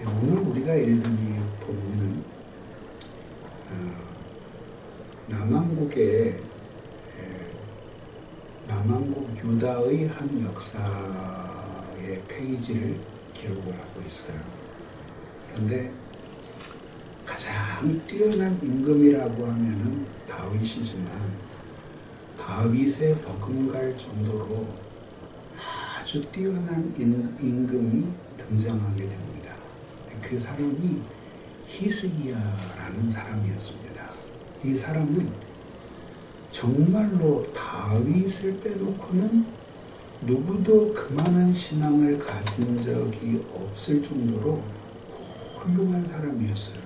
오늘 우리가 읽은 이 본문은 남왕국 유다의 한 역사의 페이지를 기록을 하고 있어요. 그런데 가장 뛰어난 임금이라고 하면은 다윗이지만 다윗에 버금갈 정도로 아주 뛰어난 임금이 등장하게 됩니다. 그 사람이 히스기야라는 사람이었습니다. 이 사람은 정말로 다윗을 빼놓고는 누구도 그만한 신앙을 가진 적이 없을 정도로 훌륭한 사람이었어요.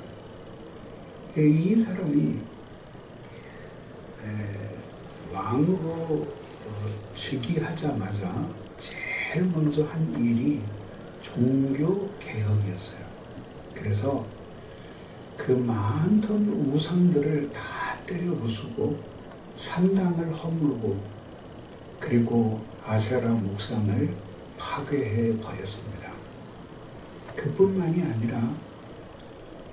이 사람이 왕으로 즉위하자마자 제일 먼저 한 일이 종교 개혁이었어요. 그래서 그 많던 우상들을 다 때려 부수고 산당을 허물고 그리고 아세라 목상을 파괴해 버렸습니다. 그뿐만이 아니라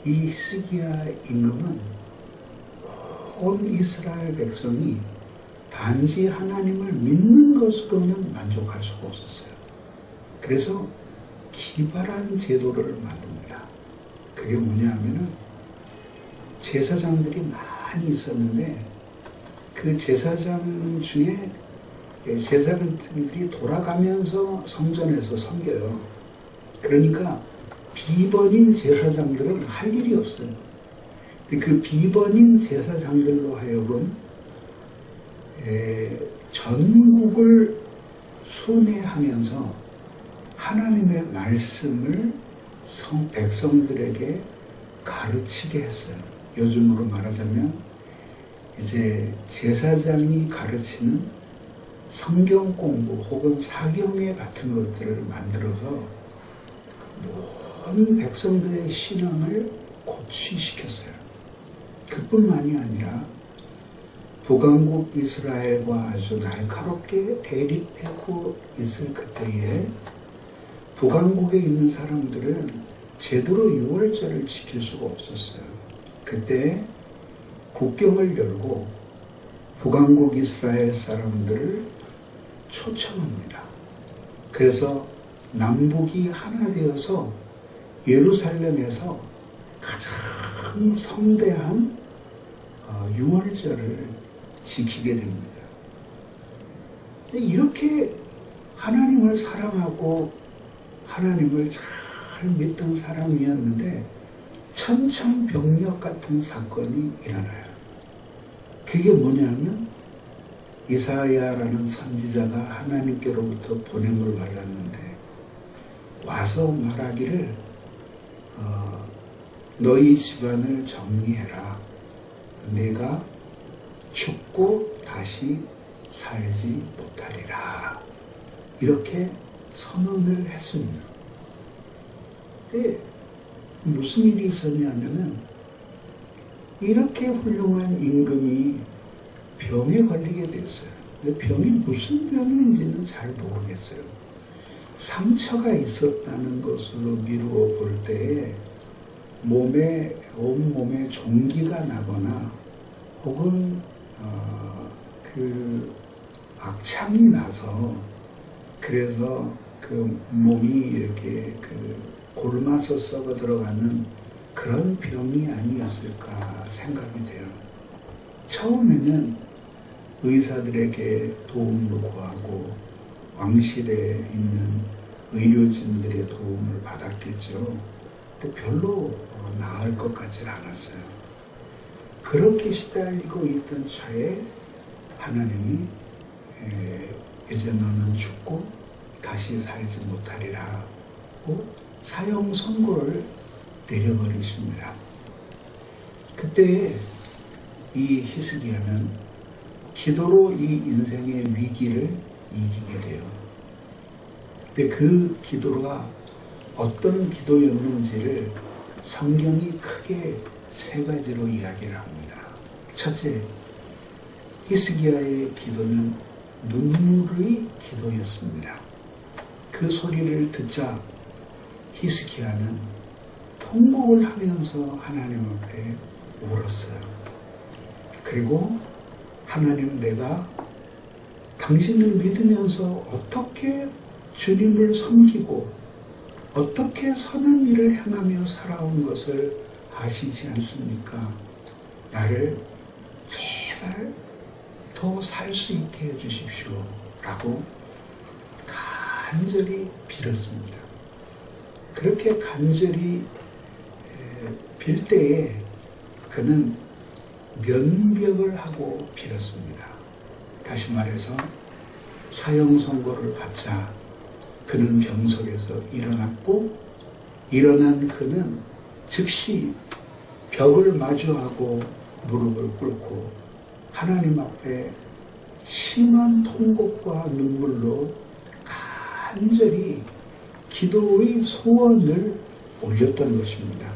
이 히스기야 임금은 온 이스라엘 백성이 단지 하나님을 믿는 것으로는 만족할 수가 없었어요. 그래서 기발한 제도를 만듭니다. 그게 뭐냐 하면은 제사장들이 많이 있었는데 그 제사장 중에 제사장들이 돌아가면서 성전에서 섬겨요. 그러니까 비번인 제사장들은 할 일이 없어요. 그 비번인 제사장들로 하여금 전국을 순회하면서 하나님의 말씀을 백성들에게 가르치게 했어요. 요즘으로 말하자면 이제 제사장이 가르치는 성경 공부 혹은 사경회 같은 것들을 만들어서 모든 백성들의 신앙을 고취시켰어요. 그뿐만이 아니라 북왕국 이스라엘과 아주 날카롭게 대립하고 있을 그때에 북왕국에 있는 사람들은 제대로 유월절을 지킬 수가 없었어요. 그때 국경을 열고 북왕국 이스라엘 사람들을 초청합니다. 그래서 남북이 하나 되어서 예루살렘에서 가장 성대한 유월절을 지키게 됩니다. 이렇게 하나님을 사랑하고 하나님을 잘 믿던 사람이었는데 천천병력 같은 사건이 일어나요. 그게 뭐냐면 이사야라는 선지자가 하나님께로부터 보냄을 받았는데 와서 말하기를 너희 집안을 정리해라. 내가 죽고 다시 살지 못하리라. 이렇게 선언을 했습니다. 근데 무슨 일이 있었냐면은 이렇게 훌륭한 임금이 병에 걸리게 됐어요. 근데 병이 무슨 병인지는 잘 모르겠어요. 상처가 있었다는 것으로 미루어 볼 때에 온몸에 종기가 나거나 혹은 그 악창이 나서 그래서 그 몸이 이렇게 그 골마서 썩어 들어가는 그런 병이 아니었을까 생각이 돼요. 처음에는 의사들에게 도움을 구하고 왕실에 있는 의료진들의 도움을 받았겠죠. 근데 별로 나을 것 같지는 않았어요. 그렇게 시달리고 있던 차에 하나님이 이제 너는 죽고 다시 살지 못하리라 하고 사형 선고를 내려버리십니다. 그때 이 히스기야는 기도로 이 인생의 위기를 이기게 돼요. 근데 그 기도가 어떤 기도였는지를 성경이 크게 세 가지로 이야기를 합니다. 첫째, 히스기야의 기도는 눈물의 기도였습니다. 그 소리를 듣자 히스기야는 통곡을 하면서 하나님 앞에 울었어요. 그리고 하나님, 내가 당신을 믿으면서 어떻게 주님을 섬기고 어떻게 선한 일을 행하며 살아온 것을 아시지 않습니까? 나를 제발 더 살 수 있게 해주십시오 라고 간절히 빌었습니다. 그렇게 간절히 빌 때에 그는 면벽을 하고 빌었습니다. 다시 말해서 사형 선고를 받자 그는 병석에서 일어났고, 일어난 그는 즉시 벽을 마주하고 무릎을 꿇고 하나님 앞에 심한 통곡과 눈물로 간절히 기도의 소원을 올렸던 것입니다.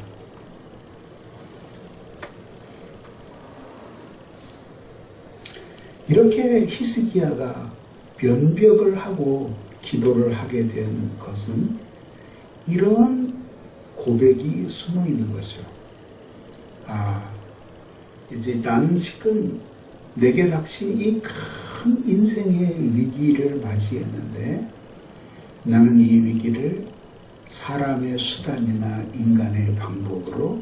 이렇게 히스기야가 면벽을 하고 기도를 하게 된 것은 이러한 고백이 숨어 있는 거죠. 이제 나는 지금 내게 닥친 이 큰 인생의 위기를 맞이했는데 나는 이 위기를 사람의 수단이나 인간의 방법으로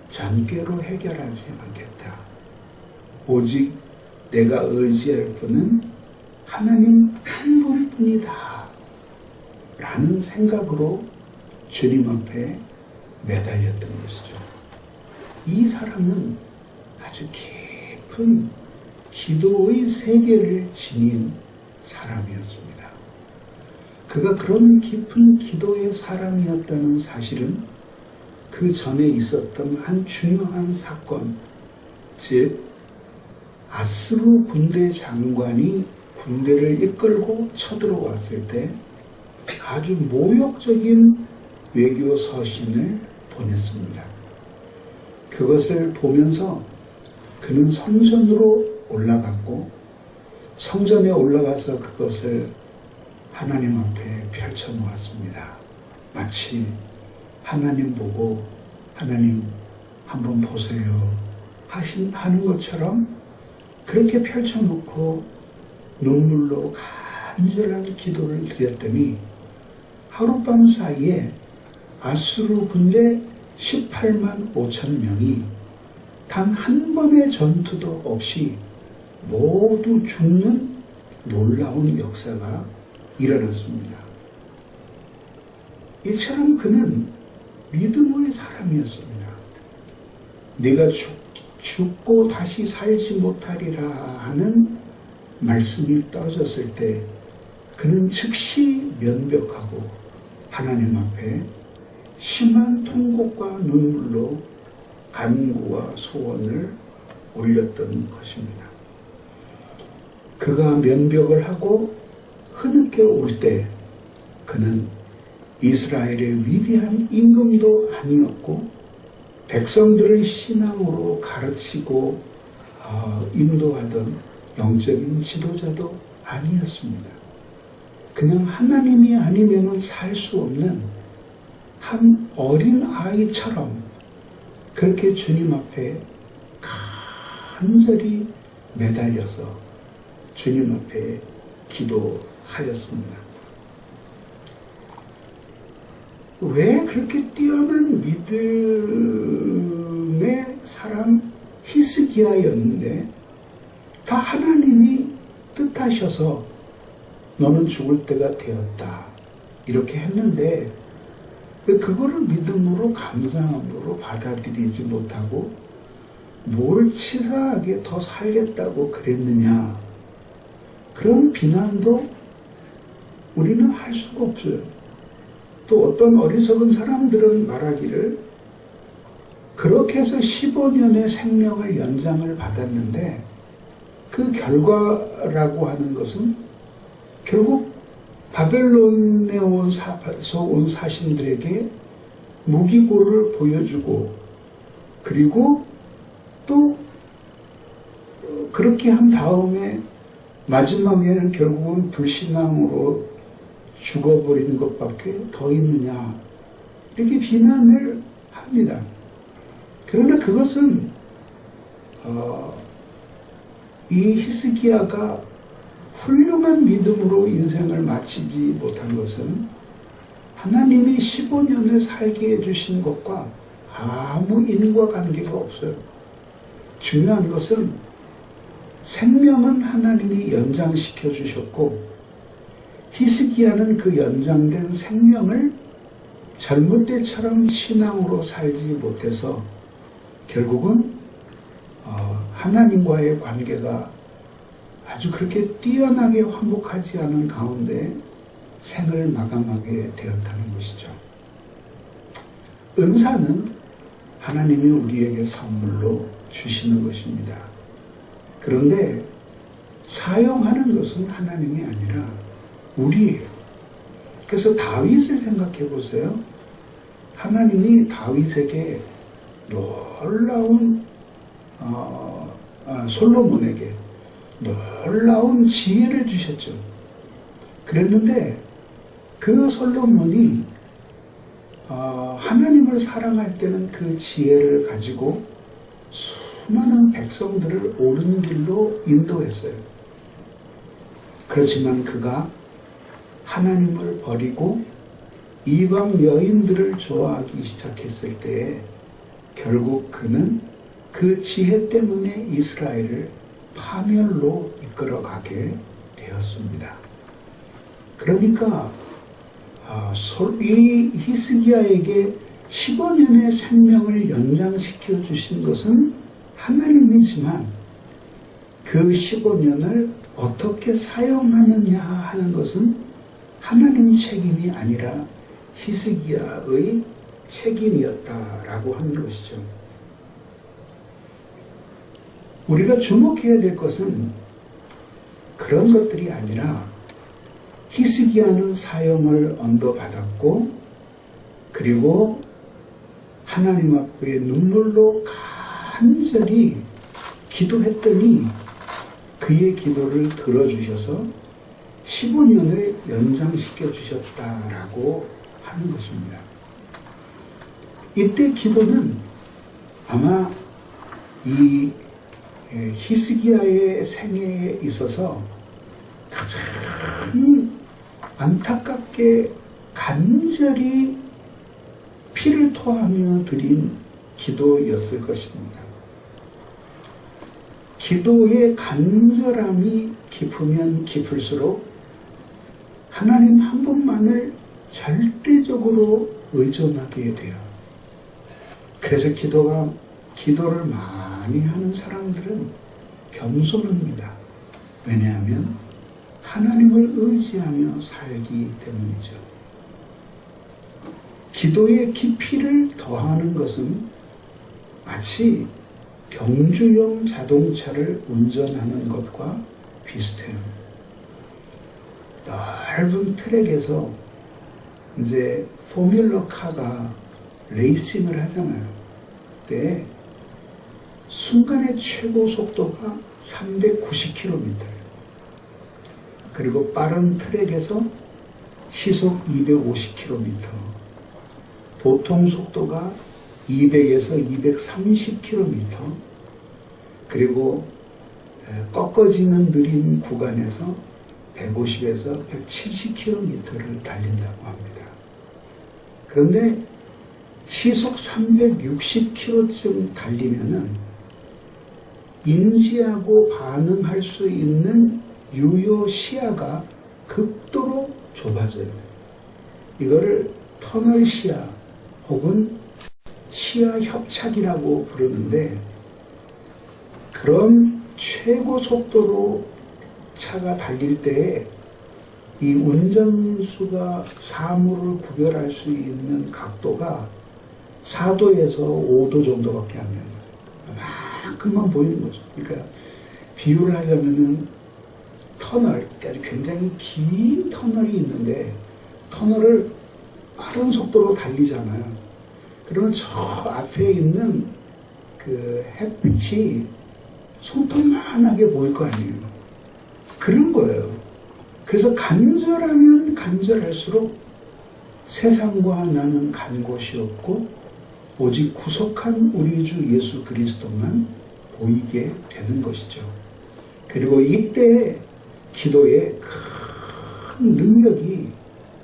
잔꾀로 해결하지 않겠다. 오직 내가 의지할 분은 하나님 한 분뿐이다 라는 생각으로 주님 앞에 매달렸던 것이죠. 이 사람은 아주 깊은 기도의 세계를 지닌 사람이었습니다. 그가 그런 깊은 기도의 사람이었다는 사실은 그 전에 있었던 한 중요한 사건, 즉 아스루 군대 장관이 군대를 이끌고 쳐들어왔을 때 아주 모욕적인 외교 서신을 보냈습니다. 그것을 보면서 그는 성전으로 올라갔고, 성전에 올라가서 그것을 하나님 앞에 펼쳐놓았습니다. 마치 하나님 보고 하나님 한번 보세요 하는 것처럼 그렇게 펼쳐놓고 눈물로 간절한 기도를 드렸더니 하룻밤 사이에 아수르 군대 18만 5천 명이 단 한 번의 전투도 없이 모두 죽는 놀라운 역사가 일어났습니다. 이처럼 그는 믿음의 사람이었습니다. 네가 죽고 다시 살지 못하리라 하는 말씀이 떨어졌을 때 그는 즉시 면벽하고 하나님 앞에 심한 통곡과 눈물로 간구와 소원을 올렸던 것입니다. 그가 면벽을 하고 흐느껴 올 때 그는 이스라엘의 위대한 임금도 아니었고 백성들을 신앙으로 가르치고 인도하던 영적인 지도자도 아니었습니다. 그냥 하나님이 아니면 살 수 없는 한 어린 아이처럼 그렇게 주님 앞에 간절히 매달려서 주님 앞에 기도하였습니다. 왜 그렇게 뛰어난 믿음의 사람 히스기야였는데 다 하나님이 뜻하셔서 너는 죽을 때가 되었다 이렇게 했는데 그거를 믿음으로 감사함으로 받아들이지 못하고 뭘 치사하게 더 살겠다고 그랬느냐, 그런 비난도 우리는 할 수가 없어요. 또 어떤 어리석은 사람들은 말하기를 그렇게 해서 15년의 생명을 연장을 받았는데 그 결과라고 하는 것은 결국 바벨론에 온 사신들에게 무기고를 보여주고 그리고 또 그렇게 한 다음에 마지막에는 결국은 불신앙으로 죽어버리는 것밖에 더 있느냐, 이렇게 비난을 합니다. 그러나 그것은 이 히스기야가 훌륭한 믿음으로 인생을 마치지 못한 것은 하나님이 15년을 살게 해주신 것과 아무 인과관계가 없어요. 중요한 것은 생명은 하나님이 연장시켜 주셨고 히스기야는 그 연장된 생명을 젊을 때처럼 신앙으로 살지 못해서 결국은 하나님과의 관계가 아주 그렇게 뛰어나게 화목하지 않은 가운데 생을 마감하게 되었다는 것이죠. 은사는 하나님이 우리에게 선물로 주시는 것입니다. 그런데 사용하는 것은 하나님이 아니라 우리예요. 그래서 다윗을 생각해 보세요. 하나님이 다윗에게 놀라운 솔로몬에게 놀라운 지혜를 주셨죠. 그랬는데 그 솔로몬이 하나님을 사랑할 때는 그 지혜를 가지고 수많은 백성들을 옳은 길로 인도했어요. 그렇지만 그가 하나님을 버리고 이방 여인들을 좋아하기 시작했을 때에 결국 그는 그 지혜 때문에 이스라엘을 파멸로 이끌어가게 되었습니다. 그러니까 이 히스기야에게 15년의 생명을 연장시켜 주신 것은 하나님이지만 그 15년을 어떻게 사용하느냐 하는 것은 하나님의 책임이 아니라 히스기야의 책임이었다라고 하는 것이죠. 우리가 주목해야 될 것은 그런 것들이 아니라 히스기야는 사형을 언도받았고 그리고 하나님 앞에 눈물로 간절히 기도했더니 그의 기도를 들어주셔서 15년을 연장시켜 주셨다라고 하는 것입니다. 이때 기도는 아마 이 히스기야의 생애에 있어서 가장 안타깝게 간절히 피를 토하며 드린 기도였을 것입니다. 기도의 간절함이 깊으면 깊을수록 하나님 한 분만을 절대적으로 의존하게 돼요. 그래서 기도를 많이 하는 사람들은 겸손합니다. 왜냐하면 하나님을 의지하며 살기 때문이죠. 기도의 깊이를 더하는 것은 마치 경주용 자동차를 운전하는 것과 비슷해요. 넓은 트랙에서 이제 포뮬러카가 레이싱을 하잖아요. 그때 순간의 최고 속도가 390km예요. 그리고 빠른 트랙에서 시속 250km, 보통 속도가 200에서 230km, 그리고 꺾어지는 느린 구간에서 150에서 170km를 달린다고 합니다. 그런데 시속 360km쯤 달리면은 인지하고 반응할 수 있는 유효 시야가 극도로 좁아져요. 이거를 터널 시야 혹은 시야 협착이라고 부르는데, 그런 최고 속도로 차가 달릴 때에 이 운전수가 사물을 구별할 수 있는 각도가 4도에서 5도 정도밖에 안 돼요. 그만큼만 보이는 거죠. 그러니까 비유를 하자면은 터널, 굉장히 긴 터널이 있는데 터널을 빠른 속도로 달리잖아요. 그러면 저 앞에 있는 그 햇빛이 손톱만하게 보일 거 아니에요. 그런 거예요. 그래서 간절하면 간절할수록 세상과 나는 간 곳이 없고 오직 구속한 우리 주 예수 그리스도만 보이게 되는 것이죠. 그리고 이때 기도에 큰 능력이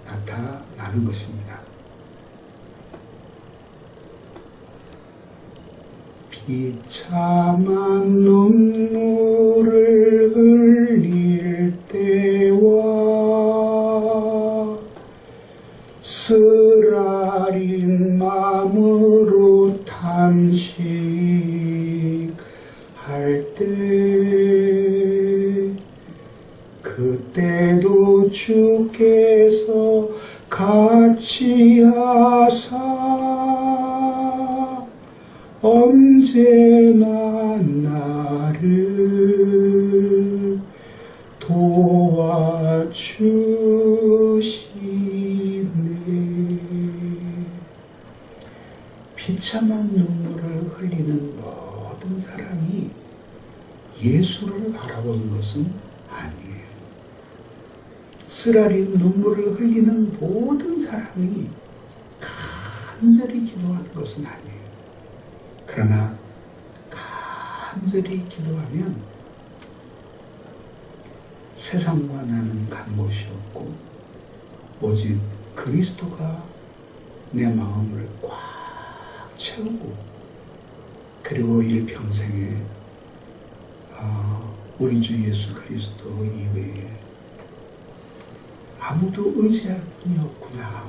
나타나는 것입니다. 비참한 눈물을 흘릴 때와 쓰라린 마음으로 탄식할 때 그때도 주께서 같이 하사 언제나 나를 도와주시네. 비참한 눈물을 흘리는 모든 사람이 예수를 바라보는 것은 아니에요. 쓰라린 눈물을 흘리는 모든 사람이 간절히 기도하는 것은 아니에요. 그러나 간절히 기도하면 세상과 나는 간 곳이 없고 오직 그리스도가 내 마음을 꽉 채우고 그리고 일평생에 우리 주 예수 그리스도 이외에 아무도 의지할 분이 없구나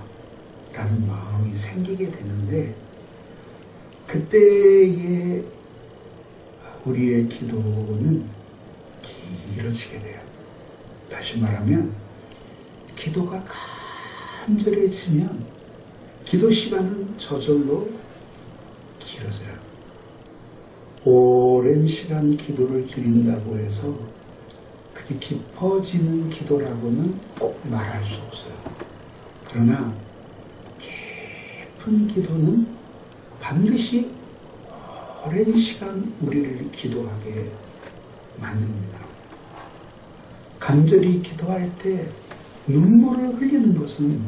라는 마음이 생기게 되는데 그때의 우리의 기도는 길어지게 돼요. 다시 말하면 기도가 간절해지면 기도 시간은 저절로 길어져요. 오랜 시간 기도를 드린다고 해서 그게 깊어지는 기도라고는 꼭 말할 수 없어요. 그러나 깊은 기도는 반드시 오랜 시간 우리를 기도하게 만듭니다. 간절히 기도할 때 눈물을 흘리는 것은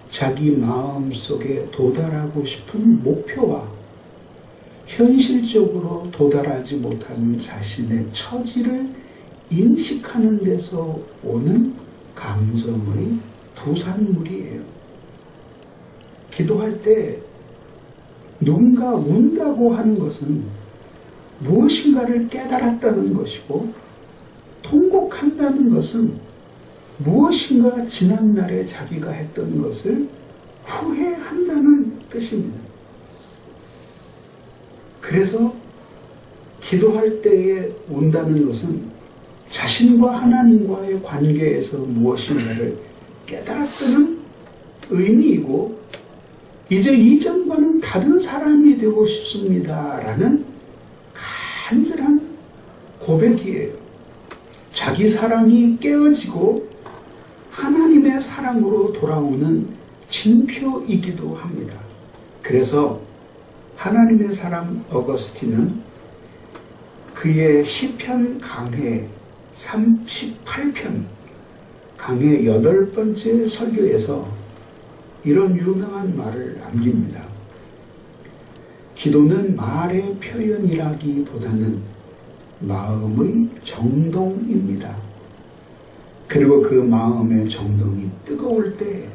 자기 마음속에 도달하고 싶은 목표와 현실적으로 도달하지 못하는 자신의 처지를 인식하는 데서 오는 감정의 부산물이에요. 기도할 때 누군가 운다고 하는 것은 무엇인가를 깨달았다는 것이고 통곡한다는 것은 무엇인가 지난날에 자기가 했던 것을 후회한다는 뜻입니다. 그래서 기도할 때에 운다는 것은 자신과 하나님과의 관계에서 무엇인가를 깨달았다는 의미이고 이제 이전과는 다른 사람이 되고 싶습니다 라는 간절한 고백이에요. 자기 사랑이 깨어지고 하나님의 사랑으로 돌아오는 징표이기도 합니다. 그래서 하나님의 사람 어거스틴은 그의 시편 강해 38편 강해 8번째 설교에서 이런 유명한 말을 남깁니다. 기도는 말의 표현이라기보다는 마음의 정동입니다. 그리고 그 마음의 정동이 뜨거울 때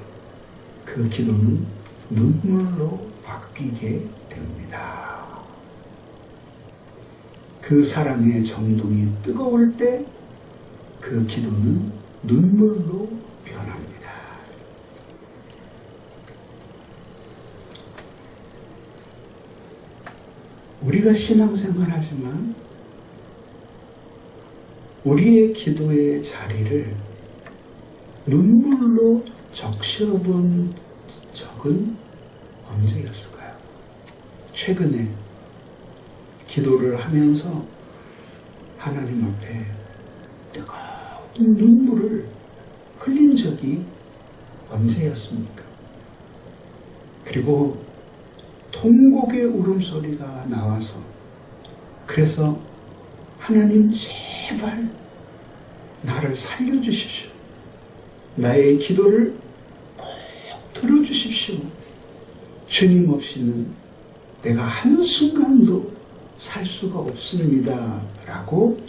그 기도는 눈물로 바뀌게 됩니다. 그 사랑의 정동이 뜨거울 때 그 기도는 눈물로 변합니다. 우리가 신앙생활 하지만 우리의 기도의 자리를 눈물로 적셔본 적은 언제였을까요? 최근에 기도를 하면서 하나님 앞에 뜨거운 눈물을 흘린 적이 언제였습니까? 그리고 통곡의 울음소리가 나와서 그래서 하나님 제발 나를 살려주십시오. 나의 기도를 꼭 들어주십시오. 주님 없이는 내가 한순간도 살 수가 없습니다 라고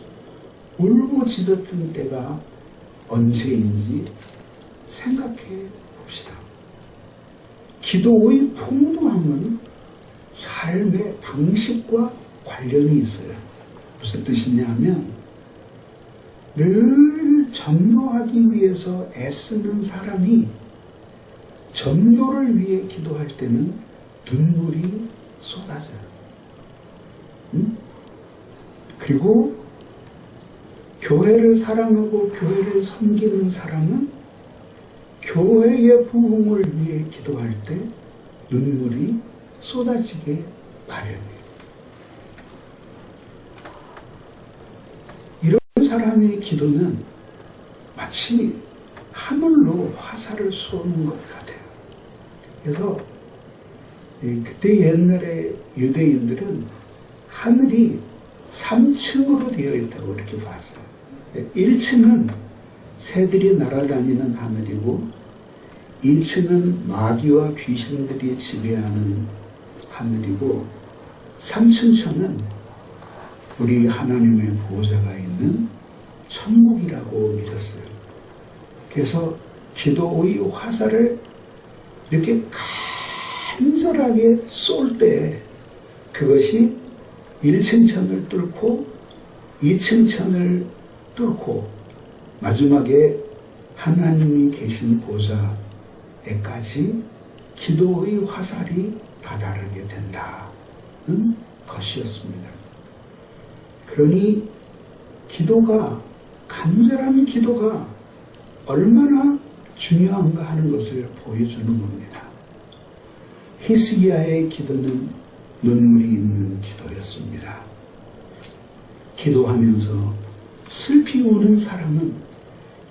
울부짖었던 때가 언제인지 생각해 봅시다. 기도의 풍부함은 삶의 방식과 관련이 있어요. 무슨 뜻이냐 하면 늘 전도하기 위해서 애쓰는 사람이 전도를 위해 기도할 때는 눈물이 쏟아져요. 그리고 교회를 사랑하고 교회를 섬기는 사람은 교회의 부흥을 위해 기도할 때 눈물이 쏟아지게 마련이에요. 이런 사람의 기도는 마치 하늘로 화살을 쏘는 것 같아요. 그래서 그때 옛날에 유대인들은 하늘이 3층으로 되어 있다고 이렇게 봤어요. 1층은 새들이 날아다니는 하늘이고 2층은 마귀와 귀신들이 지배하는 하늘이고 3층 천은 우리 하나님의 보호자가 있는 천국이라고 믿었어요. 그래서 기도의 화살을 이렇게 간절하게 쏠 때 그것이 1층 천을 뚫고 2층 천을 뚫고 마지막에 하나님이 계신 보좌에까지 기도의 화살이 다다르게 된다는 것이었습니다. 그러니 기도가, 간절한 기도가 얼마나 중요한가 하는 것을 보여주는 겁니다. 히스기야의 기도는 눈물이 있는 기도였습니다. 기도하면서 슬피 우는 사람은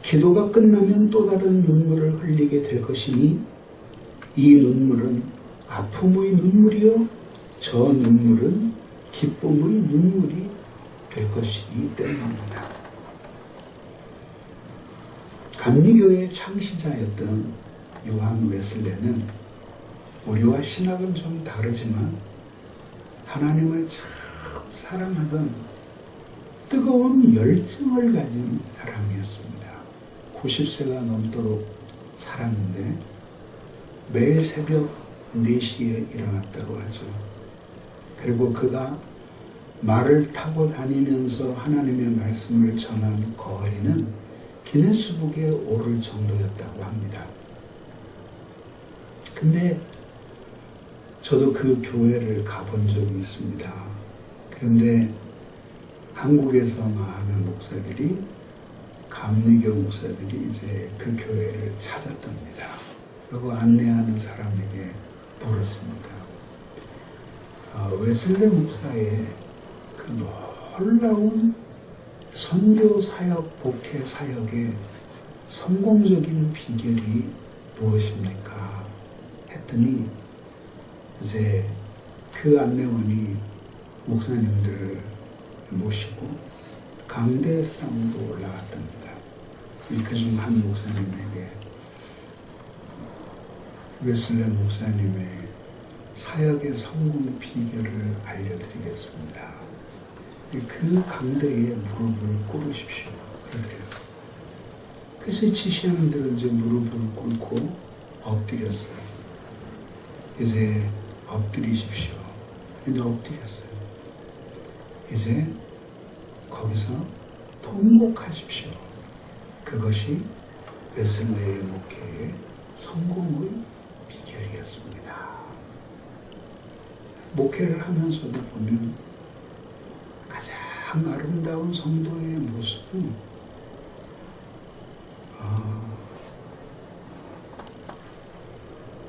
기도가 끝나면 또 다른 눈물을 흘리게 될 것이니 이 눈물은 아픔의 눈물이요 저 눈물은 기쁨의 눈물이 될 것이기 때문입니다. 감리교의 창시자였던 요한 웨슬레는 우리와 신학은 좀 다르지만 하나님을 참 사랑하던 뜨거운 열정을 가진 사람이었습니다. 90세가 넘도록 살았는데 매일 새벽 4시에 일어났다고 하죠. 그리고 그가 말을 타고 다니면서 하나님의 말씀을 전한 거리는 기네스북에 오를 정도였다고 합니다. 근데 저도 그 교회를 가본 적이 있습니다. 그런데 한국에서 많은 목사들이, 감리교 목사들이 이제 그 교회를 찾았답니다. 그리고 안내하는 사람에게 물었습니다. 웨슬레 목사의 그 놀라운 선교 사역, 목회 사역의 성공적인 비결이 무엇입니까? 했더니 이제 그 안내원이 목사님들을 모시고 강대상으로 올라갔답니다. 그중 한 목사님에게 웨슬레 목사님의 사역의 성공 비결을 알려드리겠습니다. 그 강대에 무릎을 꿇으십시오. 그러더래요. 그래서 지시하는 대로 이제 무릎을 꿇고 엎드렸어요. 이제 엎드리십시오. 근데 엎드렸어요. 이제 거기서 통곡하십시오. 그것이 웨슬레의 목회의 성공의 비결이었습니다. 목회를 하면서도 보면 가장 아름다운 성도의 모습은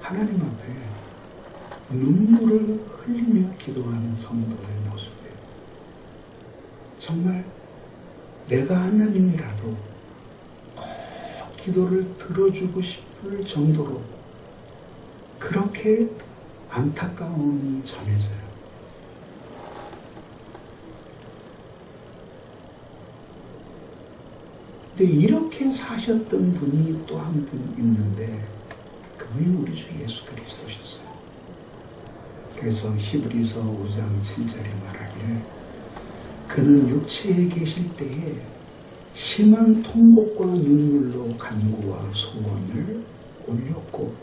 하나님 앞에 눈물을 흘리며 기도하는 성도의 모습이에요. 정말 내가 하나님이라도 꼭 기도를 들어주고 싶을 정도로 그렇게 안타까움이 전해져요. 근데 이렇게 사셨던 분이 또 한 분 있는데 그분이 우리 주 예수 그리스도셨어요. 그래서 히브리서 5장 7절에 말하기를 그는 육체에 계실 때에 심한 통곡과 눈물로 간구와 소원을 올렸고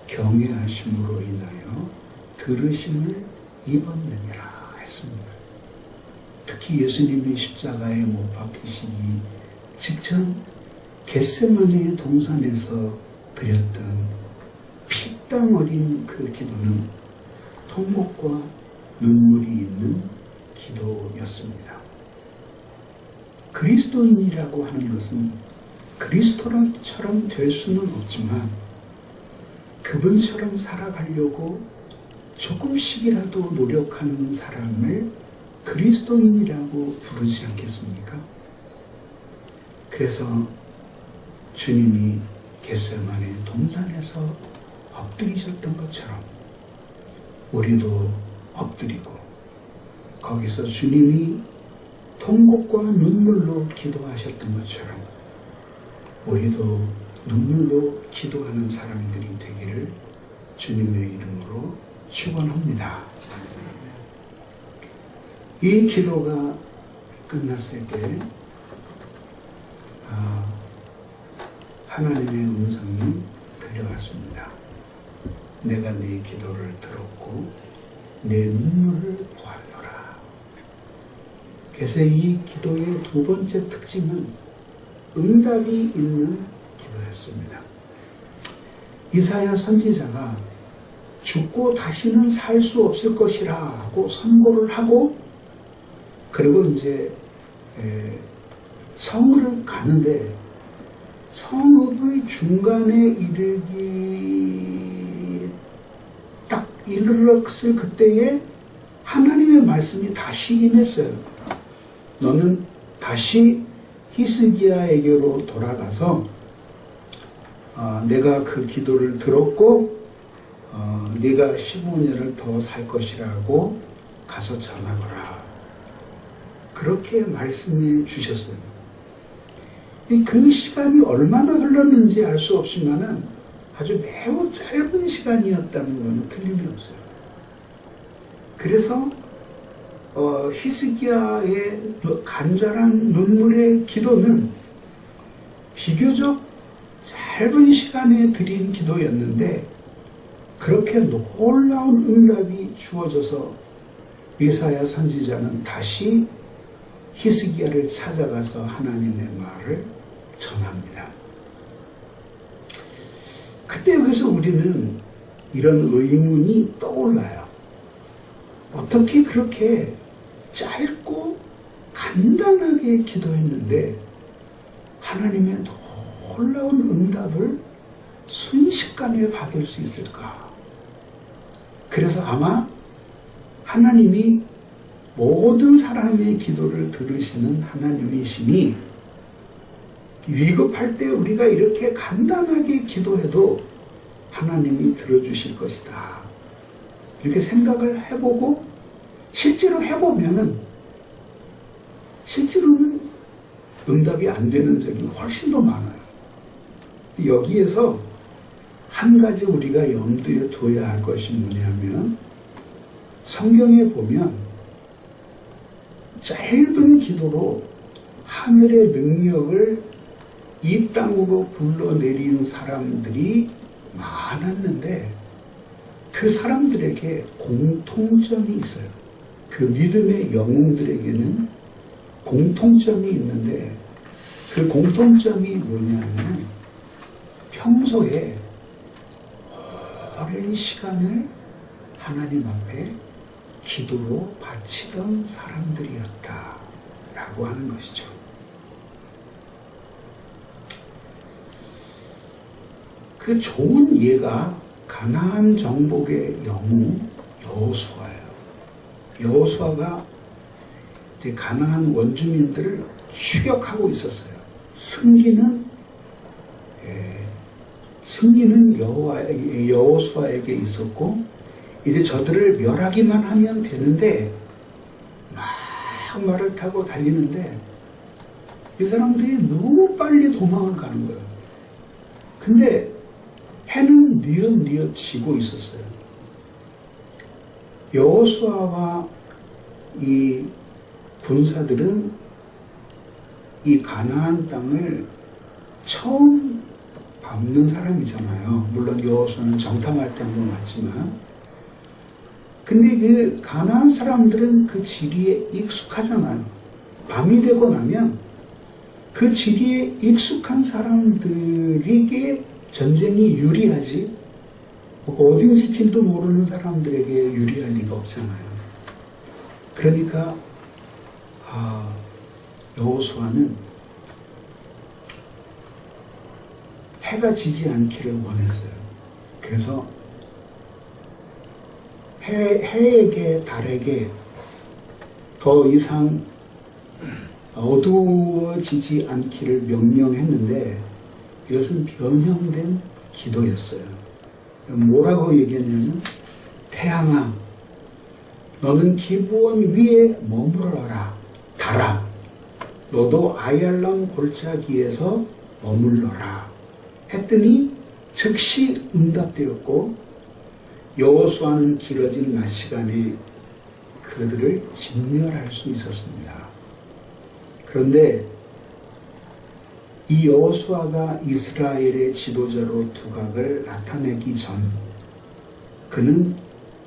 경외하심으로 인하여 들으심을 입었느니라 했습니다. 특히 예수님이 십자가에 못 박히시기 직전 겟세마네 동산에서 드렸던 피땀 어린 그 기도는 통곡과 눈물이 있는 기도였습니다. 그리스도인이라고 하는 것은 그리스도처럼 될 수는 없지만 그분처럼 살아가려고 조금씩이라도 노력하는 사람을 그리스도인이라고 부르지 않겠습니까? 그래서 주님이 겟세마네 동산에서 엎드리셨던 것처럼 우리도 엎드리고 거기서 주님이 통곡과 눈물로 기도하셨던 것처럼 우리도 눈물로 기도하는 사람들이 되기를 주님의 이름으로 축원합니다. 이 기도가 끝났을 때 하나님의 음성이 들려왔습니다. 내가 네 기도를 들었고 내 눈물을 보았노라. 그래서 이 기도의 두 번째 특징은 응답이 있는 기도였습니다. 이사야 선지자가 죽고 다시는 살 수 없을 것이라 하고 선고를 하고 그리고 이제 성읍을 가는데 성읍의 중간에 딱 이르렀을 그때에 하나님의 말씀이 다시 임했어요. 너는 다시 히스기야에게로 돌아가서 내가 그 기도를 들었고 네가 15년을 더 살 것이라고 가서 전하거라. 그렇게 말씀해 주셨어요. 그 시간이 얼마나 흘렀는지 알 수 없지만은 아주 매우 짧은 시간이었다는 건 틀림이 없어요. 그래서 히스기야의 간절한 눈물의 기도는 비교적 짧은 시간에 드린 기도였는데 그렇게 놀라운 응답이 주어져서 이사야 선지자는 다시 히스기야를 찾아가서 하나님의 말을 전합니다. 그때 여기서 우리는 이런 의문이 떠올라요. 어떻게 그렇게 짧고 간단하게 기도했는데 하나님의 놀라운 응답을 순식간에 받을 수 있을까? 그래서 아마 하나님이 모든 사람의 기도를 들으시는 하나님이시니 위급할 때 우리가 이렇게 간단하게 기도해도 하나님이 들어주실 것이다. 이렇게 생각을 해보고 실제로 해보면은 실제로는 응답이 안 되는 적이 훨씬 더 많아요. 여기에서 한 가지 우리가 염두에 둬야 할 것이 뭐냐면 성경에 보면 짧은 기도로 하늘의 능력을 이 땅으로 불러내리는 사람들이 많았는데 그 사람들에게 공통점이 있어요. 그 믿음의 영웅들에게는 공통점이 있는데 그 공통점이 뭐냐면 평소에 오랜 시간을 하나님 앞에 기도로 바치던 사람들이었다라고 하는 것이죠. 그 좋은 예가 가나안 정복의 영웅 여호수아예요. 여호수아가 가나안 원주민들을 추격하고 있었어요. 승리는 여호수아에게 있었고 이제 저들을 멸하기만 하면 되는데 막 말을 타고 달리는데 이 사람들이 너무 빨리 도망을 가는 거예요. 근데 해는 뉘엿뉘엿 지고 있었어요. 여호수아와 이 군사들은 이 가나안 땅을 처음 밟는 사람이잖아요. 물론 여호수아는 정탐할 때 한번 왔지만, 근데 그 가나안 사람들은 그 지리에 익숙하잖아요. 밤이 되고 나면 그 지리에 익숙한 사람들에게 전쟁이 유리하지, 어딘지 길도 모르는 사람들에게 유리할 리가 없잖아요. 그러니까 여호수아는 해가 지지 않기를 원했어요. 그래서 해에게, 달에게 더 이상 어두워지지 않기를 명령했는데, 이것은 변형된 기도였어요. 뭐라고 얘기했냐면, 태양아, 너는 기브온 위에 머물러라. 달아, 너도 아얄람 골짜기에서 머물러라. 했더니 즉시 응답되었고, 여호수아는 길어진 낮 시간에 그들을 진멸할 수 있었습니다. 그런데 이 여호수아가 이스라엘의 지도자로 두각을 나타내기 전, 그는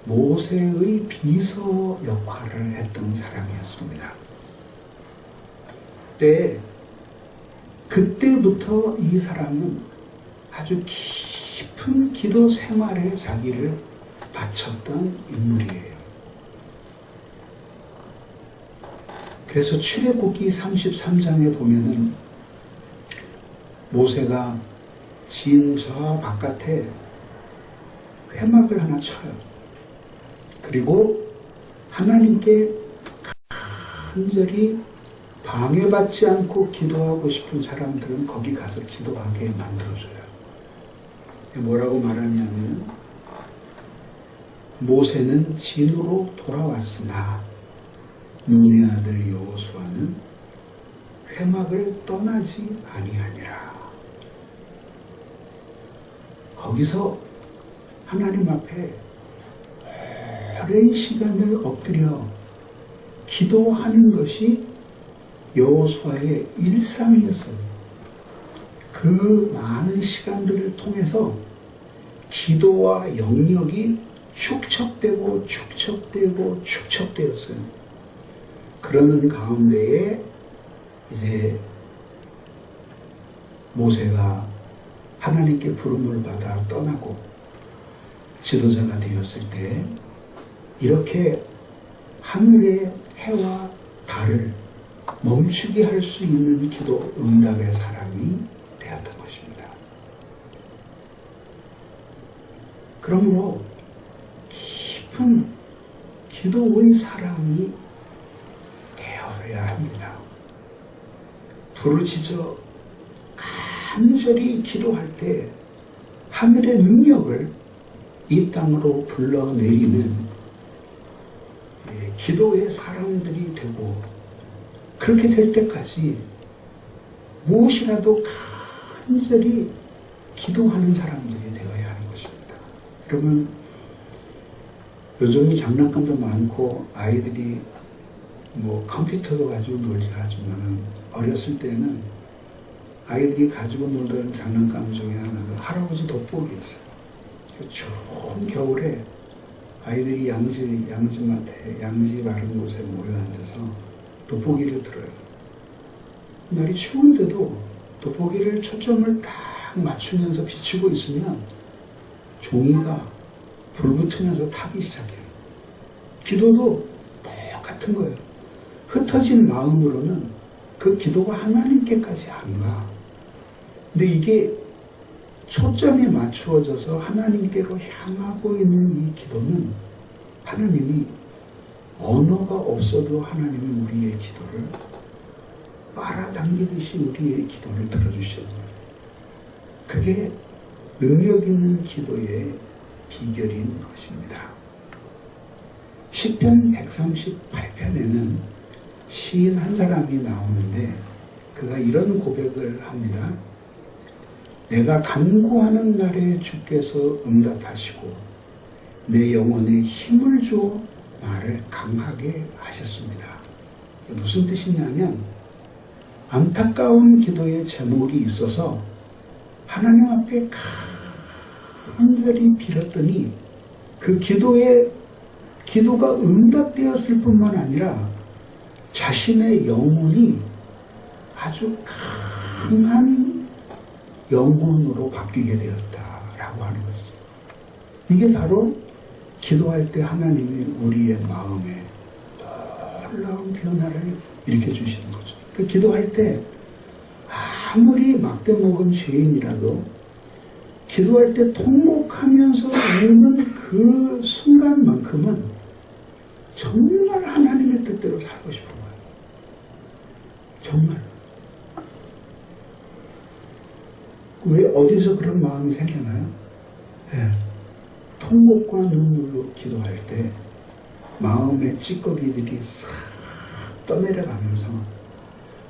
모세의 비서 역할을 했던 사람이었습니다. 그때부터 이 사람은 아주 깊은 기도 생활에 자기를 바쳤던 인물이에요. 그래서 출애굽기 33장에 보면은 모세가 진 저 바깥에 회막을 하나 쳐요. 그리고 하나님께 간절히 방해받지 않고 기도하고 싶은 사람들은 거기 가서 기도하게 만들어줘요. 뭐라고 말하냐면, 모세는 진으로 돌아왔으나 눈의 아들 여호수아는 회막을 떠나지 아니하니라. 거기서 하나님 앞에 오랜 시간을 엎드려 기도하는 것이 여호수아의 일상이었어요. 그 많은 시간들을 통해서 기도와 영역이 축적되고 축적되고 축적되었어요. 그러는 가운데에 이제 모세가 하나님께 부름을 받아 떠나고 지도자가 되었을 때, 이렇게 하늘의 해와 달을 멈추게 할 수 있는 기도 응답의 사람이 되었던 것입니다. 그러므로 깊은 기도의 사람이 되어야 합니다. 부르짖어 간절히 기도할 때 하늘의 능력을 이 땅으로 불러내리는 기도의 사람들이 되고, 그렇게 될 때까지 무엇이라도 간절히 기도하는 사람들이 되어야 하는 것입니다. 여러분, 요즘 장난감도 많고 아이들이 컴퓨터도 가지고 놀자 하지만, 어렸을 때는 아이들이 가지고 놀던 장난감 중에 하나가 할아버지 돋보기였어요. 추운 겨울에 아이들이 양지밭에, 양지 마른 곳에 모여 앉아서 돋보기를 들어요. 날이 추운데도 돋보기를 초점을 딱 맞추면서 비추고 있으면 종이가 불 붙으면서 타기 시작해요. 기도도 똑같은 거예요. 흩어진 마음으로는 그 기도가 하나님께까지 안 가. 근데 이게 초점이 맞추어져서 하나님께로 향하고 있는 이 기도는, 하나님이 언어가 없어도 하나님이 우리의 기도를 빨아당기듯이 우리의 기도를 들어주시는 거예요. 그게 능력 있는 기도의 비결인 것입니다. 시편 138편에는 시인 한 사람이 나오는데, 그가 이런 고백을 합니다. 내가 간구하는 날에 주께서 응답하시고 내 영혼에 힘을 주어 나를 강하게 하셨습니다. 무슨 뜻이냐면 안타까운 기도의 제목이 있어서 하나님 앞에 간절히 빌었더니 그 기도가 응답되었을 뿐만 아니라 자신의 영혼이 아주 강한 영혼으로 바뀌게 되었다라고 하는 것이죠. 이게 바로 기도할 때 하나님이 우리의 마음에 놀라운 변화를 일으켜주시는 거죠. 그 기도할 때 아무리 막대먹은 죄인이라도 기도할 때 통곡하면서 우는 그 순간만큼은 정말 하나님의 뜻대로 살고 싶은 거예요. 정말. 왜 어디서 그런 마음이 생겨나요? 네. 통곡과 눈물로 기도할 때 마음의 찌꺼기들이 싹 떠내려가면서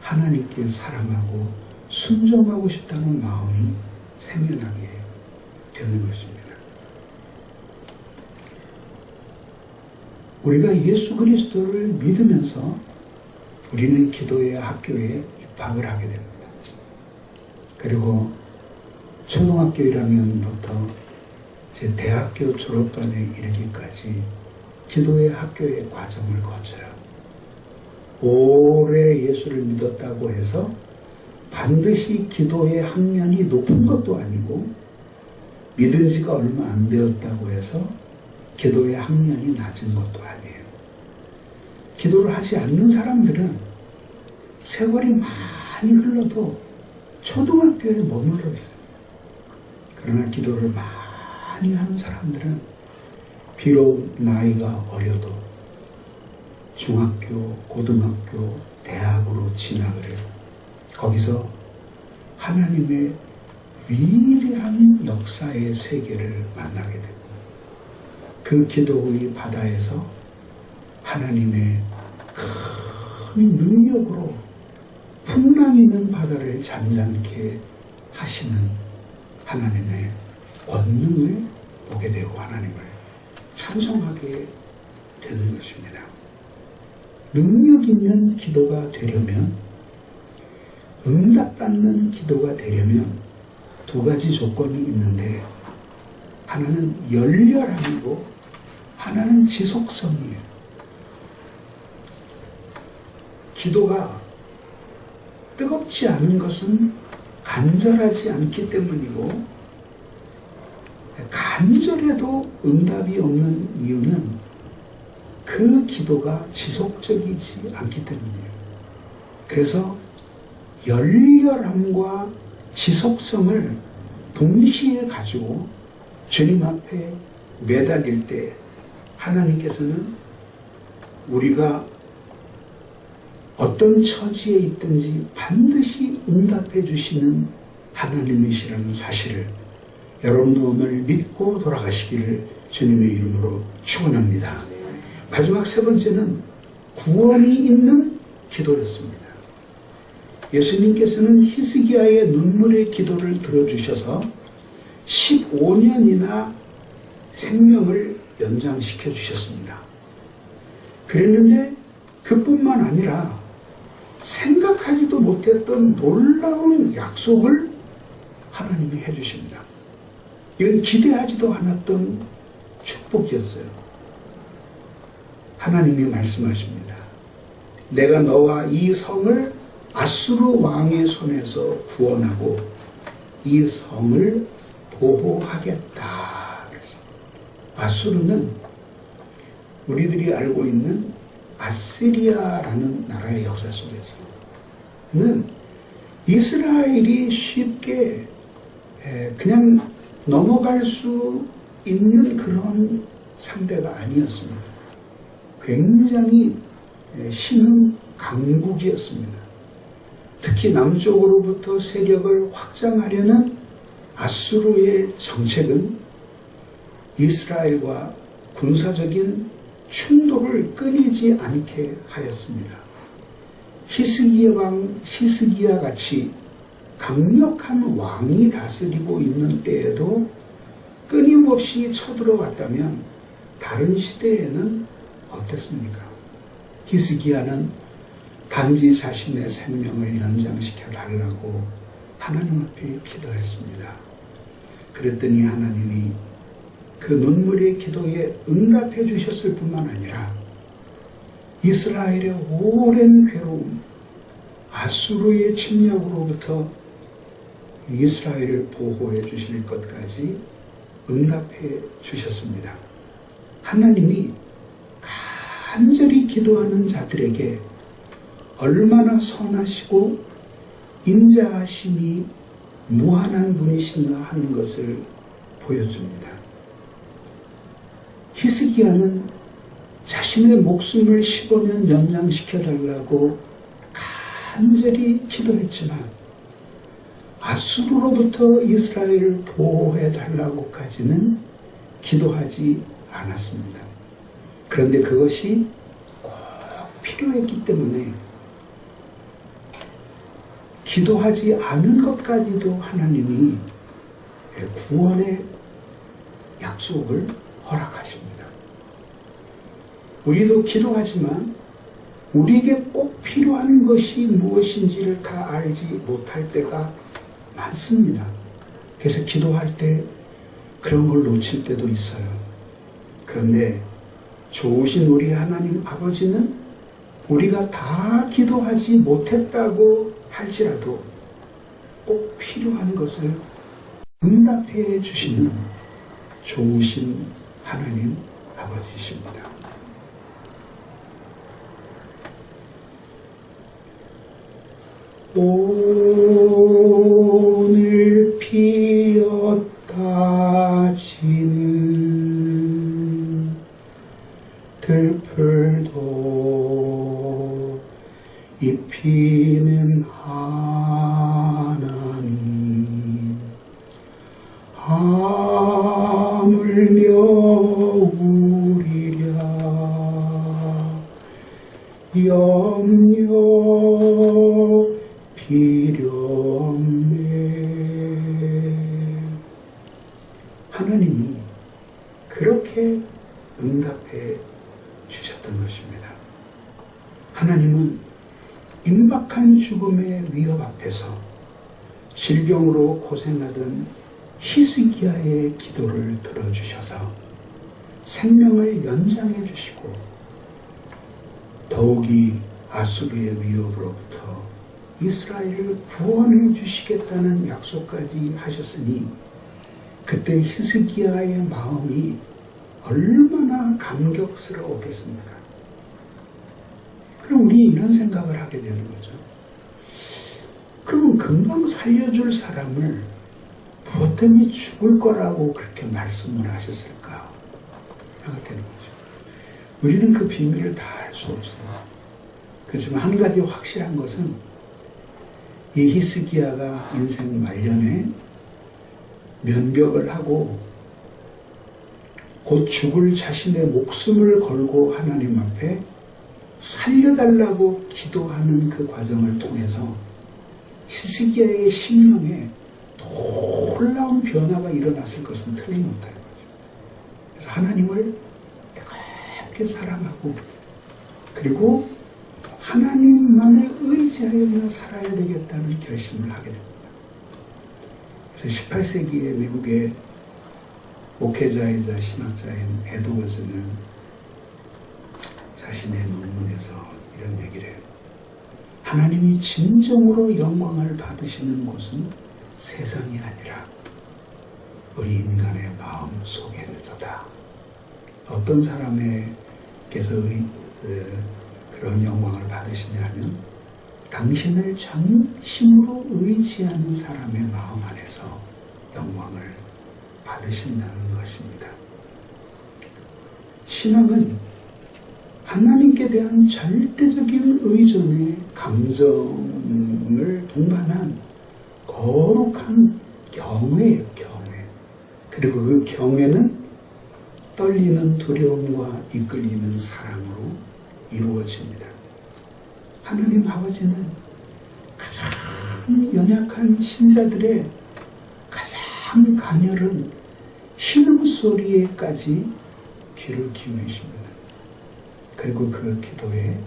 하나님께 사랑하고 순종하고 싶다는 마음이 생겨나게 되는 것입니다. 우리가 예수 그리스도를 믿으면서 우리는 기도의 학교에 입학을 하게 됩니다. 그리고 초등학교 1학년부터 제 대학교 졸업반에 이르기까지 기도의 학교의 과정을 거쳐요. 오래 예수를 믿었다고 해서 반드시 기도의 학년이 높은 것도 아니고 믿은 지가 얼마 안 되었다고 해서 기도의 학년이 낮은 것도 아니에요. 기도를 하지 않는 사람들은 세월이 많이 흘러도 초등학교에 머물러 있어요. 그러나 기도를 많이 하는 사람들은 비록 나이가 어려도 중학교, 고등학교, 대학으로 진학을 해요. 거기서 하나님의 위대한 역사의 세계를 만나게 되고 그 기도의 바다에서 하나님의 큰 능력으로 풍랑 있는 바다를 잠잠케 하시는 하나님의 권능을 보게 되고 하나님을 찬송하게 되는 것입니다. 능력 있는 기도가 되려면, 응답받는 기도가 되려면 두 가지 조건이 있는데 하나는 열렬함이고 하나는 지속성이에요. 기도가 뜨겁지 않은 것은 간절하지 않기 때문이고 간절해도 응답이 없는 이유는 그 기도가 지속적이지 않기 때문이에요. 그래서 열렬함과 지속성을 동시에 가지고 주님 앞에 매달릴 때 하나님께서는 우리가 어떤 처지에 있든지 반드시 응답해 주시는 하나님이시라는 사실을 여러분도 오늘 믿고 돌아가시기를 주님의 이름으로 축원합니다. 마지막 세 번째는 구원이 있는 기도였습니다. 예수님께서는 히스기야의 눈물의 기도를 들어주셔서 15년이나 생명을 연장시켜 주셨습니다. 그랬는데 그뿐만 아니라 생각하지도 못했던 놀라운 약속을 하나님이 해주십니다. 이건 기대하지도 않았던 축복이었어요. 하나님이 말씀하십니다. 내가 너와 이 성을 아수르 왕의 손에서 구원하고 이 성을 보호하겠다. 아수르는 우리들이 알고 있는 아시리아라는 나라의 역사 속에서는 이스라엘이 쉽게 그냥 넘어갈 수 있는 그런 상대가 아니었습니다. 굉장히 신흥 강국이었습니다. 특히 남쪽으로부터 세력을 확장하려는 아수르의 정책은 이스라엘과 군사적인 충돌을 끊이지 않게 하였습니다. 히스기야 같이 강력한 왕이 다스리고 있는 때에도 끊임없이 쳐들어왔다면 다른 시대에는 어땠습니까? 히스기야는 단지 자신의 생명을 연장시켜 달라고 하나님 앞에 기도했습니다. 그랬더니 하나님이 그 눈물의 기도에 응답해 주셨을 뿐만 아니라 이스라엘의 오랜 괴로움, 아수르의 침략으로부터 이스라엘을 보호해 주실 것까지 응답해 주셨습니다. 하나님이 간절히 기도하는 자들에게 얼마나 선하시고 인자하심이 무한한 분이신가 하는 것을 보여줍니다. 히스기야는 자신의 목숨을 15년 연장시켜 달라고 간절히 기도했지만 아수르로부터 이스라엘을 보호해 달라고까지는 기도하지 않았습니다. 그런데 그것이 꼭 필요했기 때문에 기도하지 않은 것까지도 하나님이 구원의 약속을 허락하십니다. 우리도 기도하지만 우리에게 꼭 필요한 것이 무엇인지를 다 알지 못할 때가 많습니다. 그래서 기도할 때 그런 걸 놓칠 때도 있어요. 그런데 좋으신 우리 하나님 아버지는 우리가 다 기도하지 못했다고 할지라도 꼭 필요한 것을 응답해 주시는 좋으신 하나님 아버지십니다. 오늘 피었다 지는 들풀도 입히는 하나님, 하물며 우리랴 염려 필요없네. 하나님이 그렇게 응답해 주셨던 것입니다. 하나님은 임박한 죽음의 위협 앞에서 질병으로 고생하던 히스기야의 기도를 들어주셔서 생명을 연장해 주시고 더욱이 아수르의 위협으로부터 이스라엘을 구원해 주시겠다는 약속까지 하셨으니 그때 히스기야의 마음이 얼마나 감격스러웠겠습니까? 그럼 우리 이런 생각을 하게 되는 거죠. 그러면 금방 살려줄 사람을 무엇 때문에 죽을 거라고 그렇게 말씀을 하셨을까 생각되는 거죠. 우리는 그 비밀을 다 알 수 없어요. 그렇지만 한 가지 확실한 것은 이 히스기야가 인생 말년에 면벽을 하고 곧 죽을 자신의 목숨을 걸고 하나님 앞에 살려달라고 기도하는 그 과정을 통해서 히스기야의 심령에 놀라운 변화가 일어났을 것은 틀림없다는 거죠. 그래서 하나님을 뜨겁게 사랑하고 그리고 하나님만을 의지하여 살아야 되겠다는 결심을 하게 됩니다. 그래서 18세기의 미국의 목회자이자 신학자인 에드워즈는 자신의 논문에서 이런 얘기를 해요. 하나님이 진정으로 영광을 받으시는 곳은 세상이 아니라 우리 인간의 마음 속에서다. 어떤 사람에게서 그런 영광을 받으시냐면 당신을 전심으로 의지하는 사람의 마음 안에서 영광을 받으신다는 것입니다. 신앙은 하나님께 대한 절대적인 의존의 감정을 동반한 거룩한 경외예요, 경외. 그리고 그 경외는 떨리는 두려움과 이끌리는 사랑으로 이루어집니다. 하나님 아버지는 가장 연약한 신자들의 가장 가녀른 신음소리에까지 귀를 기울이십니다. 그리고 그 기도에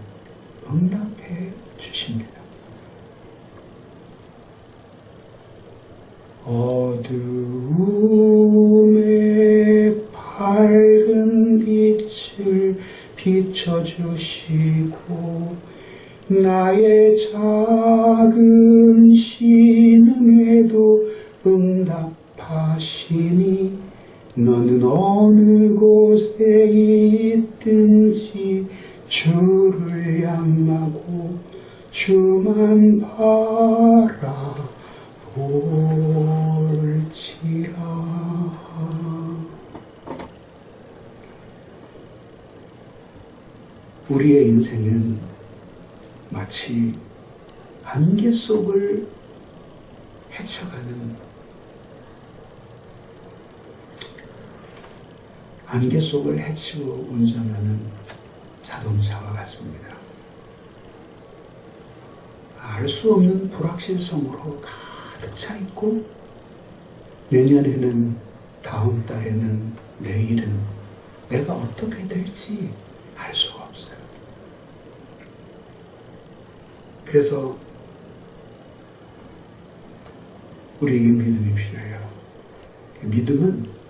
응답해 주십니다. 어두움에 밝은 빛을 비춰주시고 나의 작은 신음에도 응답하시니 너는 어느 곳에 있든지 주를 향하고 주만 바라볼지라. 우리의 인생은 마치 안개 속을 헤쳐가는 안개 속을 헤치고 운전하는 자동차와 같습니다. 알 수 없는 불확실성으로 가득 차 있고 내년에는, 다음 달에는, 내일은 내가 어떻게 될지 알 수가 없어요. 그래서 우리에게 믿음이 필요해요. 믿음은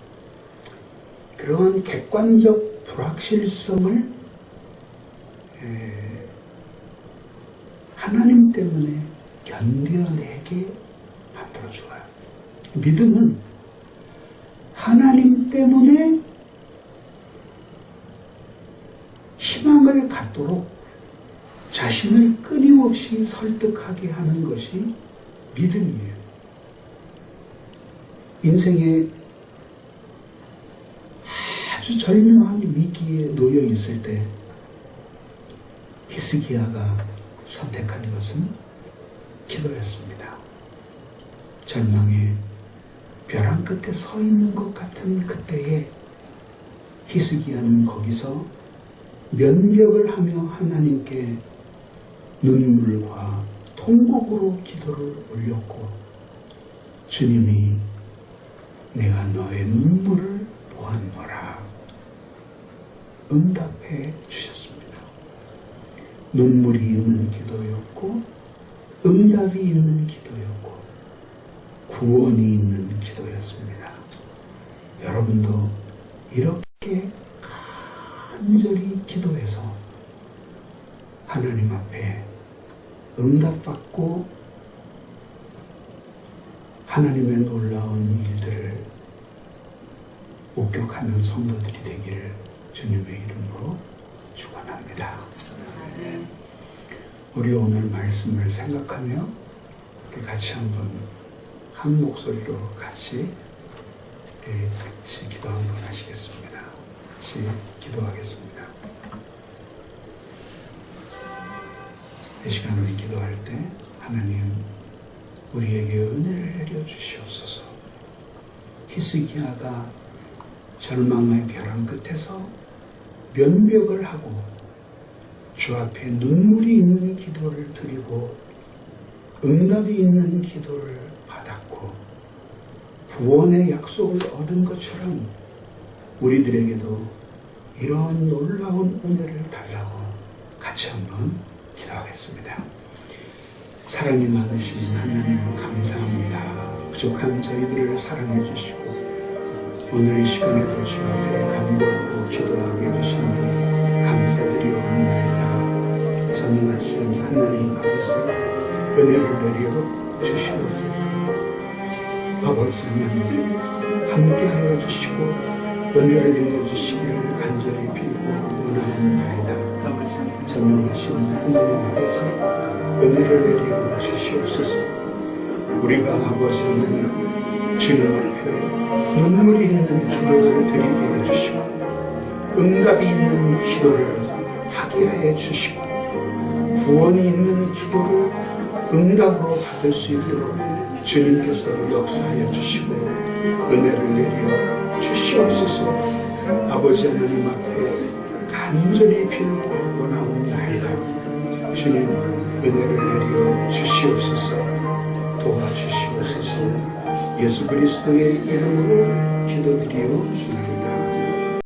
그런 객관적 불확실성을 하나님 때문에 견뎌내게 만들어줘요. 믿음은 하나님 때문에 희망을 갖도록 자신을 끊임없이 설득하게 하는 것이 믿음이에요. 인생에 아주 절묘한 위기에 놓여 있을 때 히스기야가 선택한 것은 기도였습니다. 절망의 벼랑 끝에 서 있는 것 같은 그때에 히스기야는 거기서 면벽을 하며 하나님께 눈물과 통곡으로 기도를 올렸고 주님이 내가 너의 눈물을 보았노라 응답해 주셨습니다. 눈물이 있는 기도였고 응답이 있는 기도였고 구원이 있는 기도였습니다. 여러분도 이렇게 간절히 기도해서 하나님 앞에 응답받고 하나님의 놀라운 일들을 목격하는 성도들이 되기를 주님의 이름으로 축원합니다. 우리 오늘 말씀을 생각하며 같이 한번 한 목소리로 같이 기도 한번 하시겠습니다. 같이 기도하겠습니다. 이 시간 우리 기도할 때 하나님 우리에게 은혜를 내려주시옵소서. 히스기야가 절망의 벼랑 끝에서 면벽을 하고 주 앞에 눈물이 있는 기도를 드리고 응답이 있는 기도를 받았고 구원의 약속을 얻은 것처럼 우리들에게도 이런 놀라운 은혜를 달라고 같이 한번 기도하겠습니다. 사랑이 많으신 하나님 감사합니다. 부족한 저희들을 사랑해 주시고 오늘 이 시간에도 주 앞에 간구하고 기도하게 해주신 감사드리옵나이다. 전능하신 하나님 아버지 은혜를 내려 주시옵소서. 아버지 하나님 함께하여 주시고 은혜를 내려 주시기를 간절히 빌고 원하옵나이다. 전능하신 하나님 아버지 은혜를 내려 주시옵소서. 우리가 아버지 하나님 주님 앞에 눈물이 있는 기도를 드리게 해주시고 응답이 있는 기도를 하게 해 주시고 구원이 있는 기도를 응답으로 받을 수 있도록 주님께서 역사하여 주시고 은혜를 내려 주시옵소서. 아버지 하나님 앞에 간절히 빌고 원하옵나이다. 주님 은혜를 내려 주시옵소서. 도와주시옵소서. 예수 그리스도의 이름으로 기도드리옵나이다.